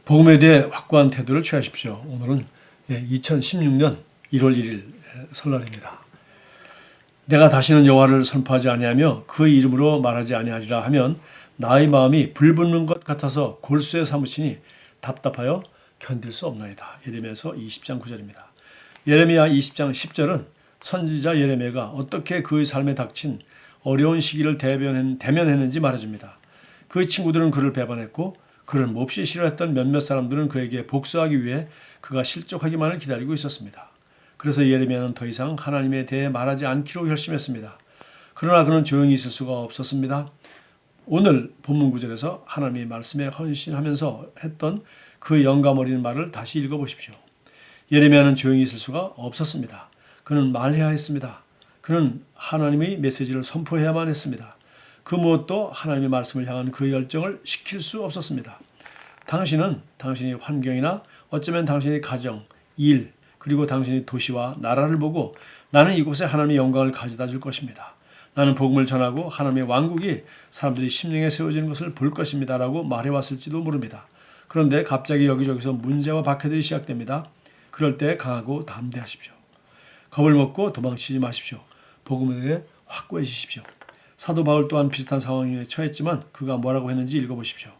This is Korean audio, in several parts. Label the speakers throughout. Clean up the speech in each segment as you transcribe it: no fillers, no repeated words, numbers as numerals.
Speaker 1: 복음에 대해 확고한 태도를 취하십시오. 오늘은 2016년 1월 1일 설날입니다. 내가 다시는 여호와를 선포하지 아니하며 그의 이름으로 말하지 아니하리라 하면 나의 마음이 불붙는 것 같아서 골수에 사무치니 답답하여 견딜 수 없나이다. 예레미야서 20장 9절입니다. 예레미야 20장 10절은 선지자 예레미야가 어떻게 그의 삶에 닥친 어려운 시기를 대면했는지 말해줍니다. 그의 친구들은 그를 배반했고 그를 몹시 싫어했던 몇몇 사람들은 그에게 복수하기 위해 그가 실족하기만을 기다리고 있었습니다. 그래서 예레미야는 더 이상 하나님에 대해 말하지 않기로 결심했습니다. 그러나 그는 조용히 있을 수가 없었습니다. 오늘 본문 구절에서 하나님의 말씀에 헌신하면서 했던 그 영감 어린 말을 다시 읽어보십시오. 예레미야는 조용히 있을 수가 없었습니다. 그는 말해야 했습니다. 그는 하나님의 메시지를 선포해야만 했습니다. 그 무엇도 하나님의 말씀을 향한 그의 열정을 식힐 수 없었습니다. 당신은 당신의 환경이나 어쩌면 당신의 가정, 일, 그리고 당신의 도시와 나라를 보고 나는 이곳에 하나님의 영광을 가져다 줄 것입니다. 나는 복음을 전하고 하나님의 왕국이 사람들이 심령에 세워지는 것을 볼 것입니다. 라고 말해왔을지도 모릅니다. 그런데 갑자기 여기저기서 문제와 박해들이 시작됩니다. 그럴 때 강하고 담대하십시오. 겁을 먹고 도망치지 마십시오. 복음에 대해 확고해지십시오. 사도 바울 또한 비슷한 상황에 처했지만 그가 뭐라고 했는지 읽어보십시오.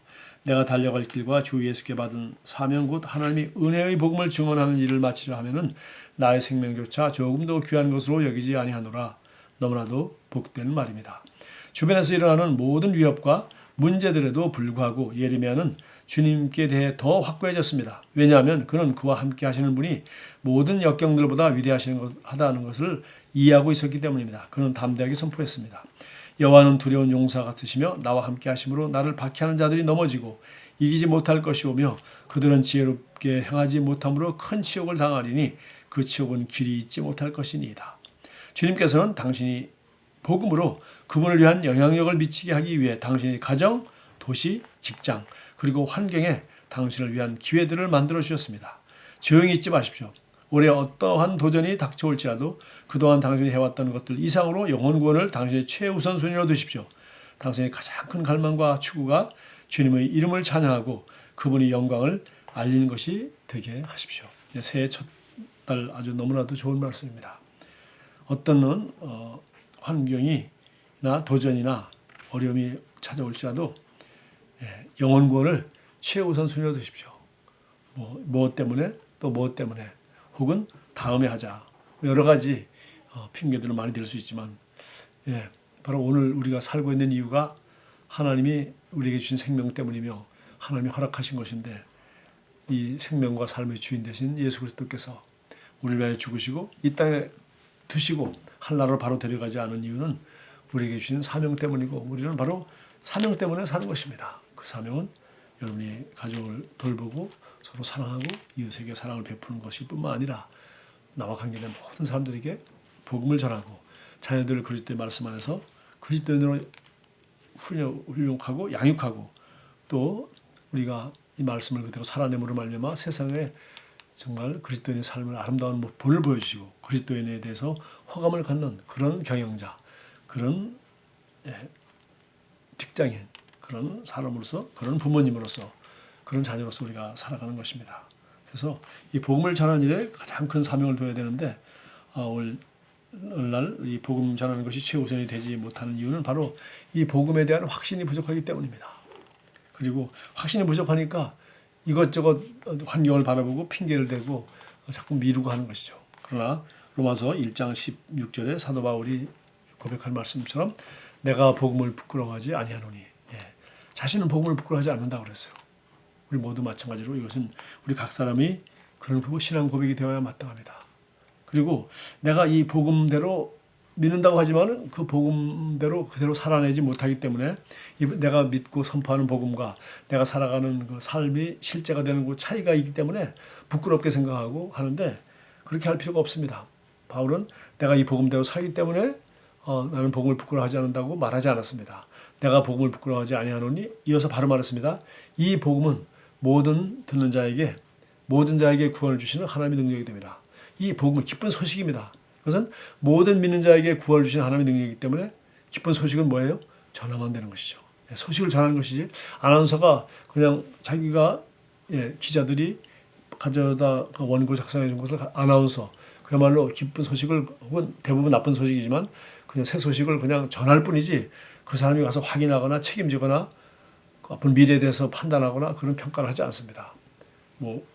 Speaker 1: 내가 달려갈 길과 주 예수께 받은 사명 곧 하나님의 은혜의 복음을 증언하는 일을 마치려 하면은 나의 생명조차 조금도 귀한 것으로 여기지 아니하노라. 너무나도 복된 말입니다. 주변에서 일어나는 모든 위협과 문제들에도 불구하고 예레미야는 주님께 대해 더 확고해졌습니다. 왜냐하면 그는 그와 함께 하시는 분이 모든 역경들보다 위대하다는 것을 이해하고 있었기 때문입니다. 그는 담대하게 선포했습니다. 여호와는 두려운 용사 같으시며 나와 함께 하심으로 나를 박해하는 자들이 넘어지고 이기지 못할 것이오며 그들은 지혜롭게 행하지 못함으로 큰 치욕을 당하리니 그 치욕은 길이 있지 못할 것이니이다. 주님께서는 당신이 복음으로 그분을 위한 영향력을 미치게 하기 위해 당신의 가정, 도시, 직장 그리고 환경에 당신을 위한 기회들을 만들어 주셨습니다. 조용히 있지 마십시오. 올해 어떠한 도전이 닥쳐올지라도 그동안 당신이 해왔던 것들 이상으로 영혼 구원을 당신의 최우선순위로 두십시오. 당신의 가장 큰 갈망과 추구가 주님의 이름을 찬양하고 그분의 영광을 알리는 것이 되게 하십시오. 새해 첫 달 아주 너무나도 좋은 말씀입니다. 어떤 환경이나 도전이나 어려움이 찾아올지라도 영혼 구원을 최우선순위로 두십시오. 무엇 때문에 또 무엇 때문에 혹은 다음에 하자. 여러 가지 핑계들은 많이 될 수 있지만 바로 오늘 우리가 살고 있는 이유가 하나님이 우리에게 주신 생명 때문이며 하나님이 허락하신 것인데 이 생명과 삶의 주인 되신 예수 그리스도께서 우리를 위하여 죽으시고 이 땅에 두시고 한나라로 바로 데려가지 않은 이유는 우리에게 주신 사명 때문이고 우리는 바로 사명 때문에 사는 것입니다. 그 사명은 여러분이 가족을 돌보고 서로 사랑하고 이웃에게 사랑을 베푸는 것일 뿐만 아니라 나와 관계된 모든 사람들에게 복음을 전하고 자녀들을 그리스도의 말씀 안에서 그리스도인으로 훈육하고 양육하고 또 우리가 이 말씀을 그대로 살아내므로 말미암아 세상에 정말 그리스도인의 삶을 아름다운 본을 보여주시고 그리스도인에 대해서 호감을 갖는 그런 경영자, 그런 직장인, 그런 사람으로서, 그런 부모님으로서, 그런 자녀로서 우리가 살아가는 것입니다. 그래서 이 복음을 전하는 일에 가장 큰 사명을 둬야 되는데 오늘날 이 복음 전하는 것이 최우선이 되지 못하는 이유는 바로 이 복음에 대한 확신이 부족하기 때문입니다. 그리고 확신이 부족하니까 이것저것 환경을 바라보고 핑계를 대고 자꾸 미루고 하는 것이죠. 그러나 로마서 1장 16절에 사도 바울이 고백할 말씀처럼 내가 복음을 부끄러워하지 아니하노니 자신은 복음을 부끄러워하지 않는다고 그랬어요. 우리 모두 마찬가지로 이것은 우리 각 사람이 그런 신앙 고백이 되어야 마땅합니다. 그리고 내가 이 복음대로 믿는다고 하지만 그 복음대로 그대로 살아내지 못하기 때문에 내가 믿고 선포하는 복음과 내가 살아가는 그 삶이 실제가 되는 그 차이가 있기 때문에 부끄럽게 생각하고 하는데 그렇게 할 필요가 없습니다. 바울은 내가 이 복음대로 살기 때문에 나는 복음을 부끄러워하지 않는다고 말하지 않았습니다. 내가 복음을 부끄러워하지 아니하노니 이어서 바로 말했습니다. 이 복음은 모든 자에게 구원을 주시는 하나님의 능력이 됩니다. 이 복음은 기쁜 소식입니다. 그것은 모든 믿는 자에게 구원을 주시는 하나님의 능력이기 때문에 기쁜 소식은 뭐예요? 전하면 되는 것이죠. 소식을 전하는 것이지 아나운서가 그냥 자기가 기자들이 가져다 원고 작성해 준 것을 아나운서, 그야말로 기쁜 소식을, 혹은 대부분 나쁜 소식이지만 그냥 새 소식을 그냥 전할 뿐이지, 그 사람이 가서 확인하거나 책임지거나 그 앞으로 미래에 대해서 판단하거나 그런 평가를 하지 않습니다. 뭐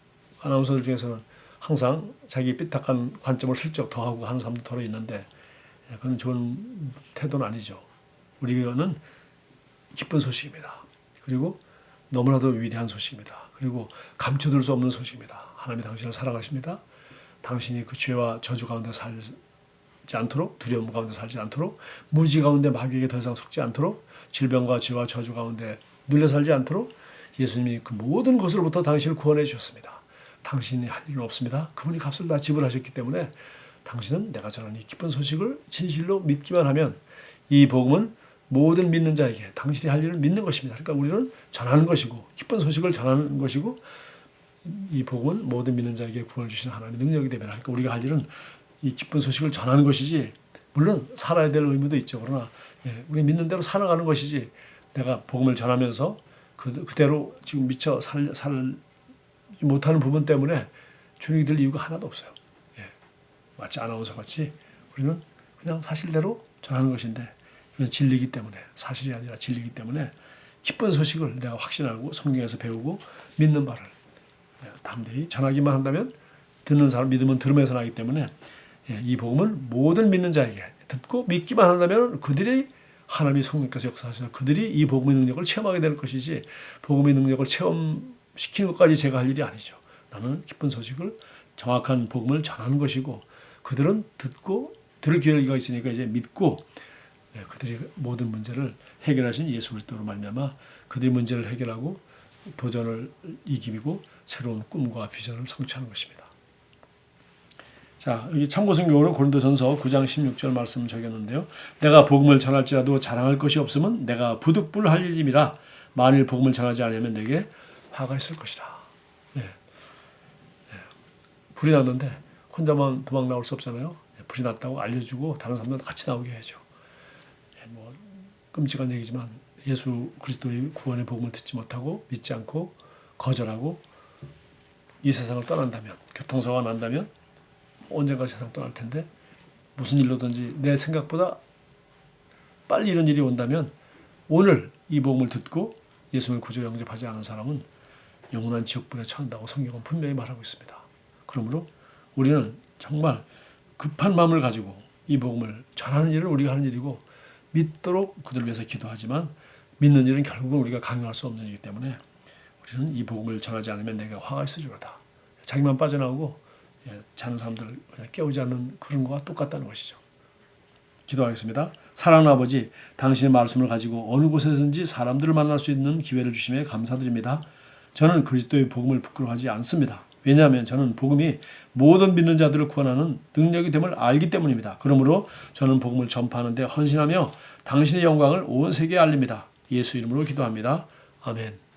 Speaker 1: 아나운서들 중에서는 항상 자기 삐딱한 관점을 슬쩍 더하고 하는 사람도 더러 있는데, 그건 좋은 태도는 아니죠. 우리는 기쁜 소식입니다. 그리고 너무나도 위대한 소식입니다. 그리고 감춰둘 수 없는 소식입니다. 하나님이 당신을 사랑하십니다. 당신이 그 죄와 저주 가운데 살지 않도록, 두려움 가운데 살지 않도록, 무지 가운데 마귀에게 더 이상 속지 않도록, 질병과 죄와 저주 가운데 눌려 살지 않도록 예수님이 그 모든 것으로부터 당신을 구원해 주셨습니다. 당신이 할 일은 없습니다. 그분이 값을 다 지불하셨기 때문에 당신은 내가 전하는 이 기쁜 소식을 진실로 믿기만 하면, 이 복음은 모든 믿는 자에게 당신이 할 일을 믿는 것입니다. 그러니까 우리는 전하는 것이고, 기쁜 소식을 전하는 것이고, 이 복음은 모든 믿는 자에게 구원을 주시는 하나님의 능력이 되면, 그러니까 우리가 할 일은 이 기쁜 소식을 전하는 것이지, 물론 살아야 될 의무도 있죠. 그러나 우리 믿는 대로 살아가는 것이지, 내가 복음을 전하면서 그대로 지금 미처 살지 못하는 부분 때문에 주눅이 들 이유가 하나도 없어요. 마치 아나운서 같이 우리는 그냥 사실대로 전하는 것인데, 이건 진리이기 때문에, 사실이 아니라 진리이기 때문에 기쁜 소식을 내가 확신하고 성경에서 배우고 믿는 바를 담대히 전하기만 한다면, 듣는 사람, 믿음은 들으면서 나기 때문에 이 복음은 모든 믿는 자에게, 듣고 믿기만 한다면 그들이 하나님의 성령께서 역사하셔서 그들이 이 복음의 능력을 체험하게 될 것이지, 복음의 능력을 체험시키는 것까지 제가 할 일이 아니죠. 나는 기쁜 소식을, 정확한 복음을 전하는 것이고, 그들은 듣고 들을 기회가 있으니까 이제 믿고, 그들이 모든 문제를 해결하신 예수 그리스도로 말미암아 그들의 문제를 해결하고 도전을 이기고 새로운 꿈과 비전을 성취하는 것입니다. 자, 여기 참고성경으로 고린도전서 9장 16절 말씀 적였는데요. 내가 복음을 전할지라도 자랑할 것이 없으면 내가 부득불할 일임이라. 만일 복음을 전하지 않으면 내게 화가 있을 것이라. 불이 났는데 혼자만 도망 나올 수 없잖아요. 불이 났다고 알려주고 다른 사람들도 같이 나오게 해야죠. 뭐 끔찍한 얘기지만 예수 그리스도의 구원의 복음을 듣지 못하고 믿지 않고 거절하고 이 세상을 떠난다면, 교통사고가 난다면 언젠가 세상 떠날 텐데, 무슨 일로든지 내 생각보다 빨리 이런 일이 온다면, 오늘 이 복음을 듣고 예수를 구주 영접하지 않은 사람은 영원한 지옥불에 처한다고 성경은 분명히 말하고 있습니다. 그러므로 우리는 정말 급한 마음을 가지고 이 복음을 전하는 일은 우리가 하는 일이고, 믿도록 그들을 위해서 기도하지만 믿는 일은 결국은 우리가 강요할 수 없는 일이기 때문에 우리는 이 복음을 전하지 않으면 내가 화가 있으리로다. 자기만 빠져나오고 자는 사람들을 그냥 깨우지 않는 그런 거와 똑같다는 것이죠. 기도하겠습니다. 사랑하는 아버지, 당신의 말씀을 가지고 어느 곳에서든지 사람들을 만날 수 있는 기회를 주심에 감사드립니다. 저는 그리스도의 복음을 부끄러워하지 않습니다. 왜냐하면 저는 복음이 모든 믿는 자들을 구원하는 능력이 됨을 알기 때문입니다. 그러므로 저는 복음을 전파하는 데 헌신하며 당신의 영광을 온 세계에 알립니다. 예수 이름으로 기도합니다. 아멘.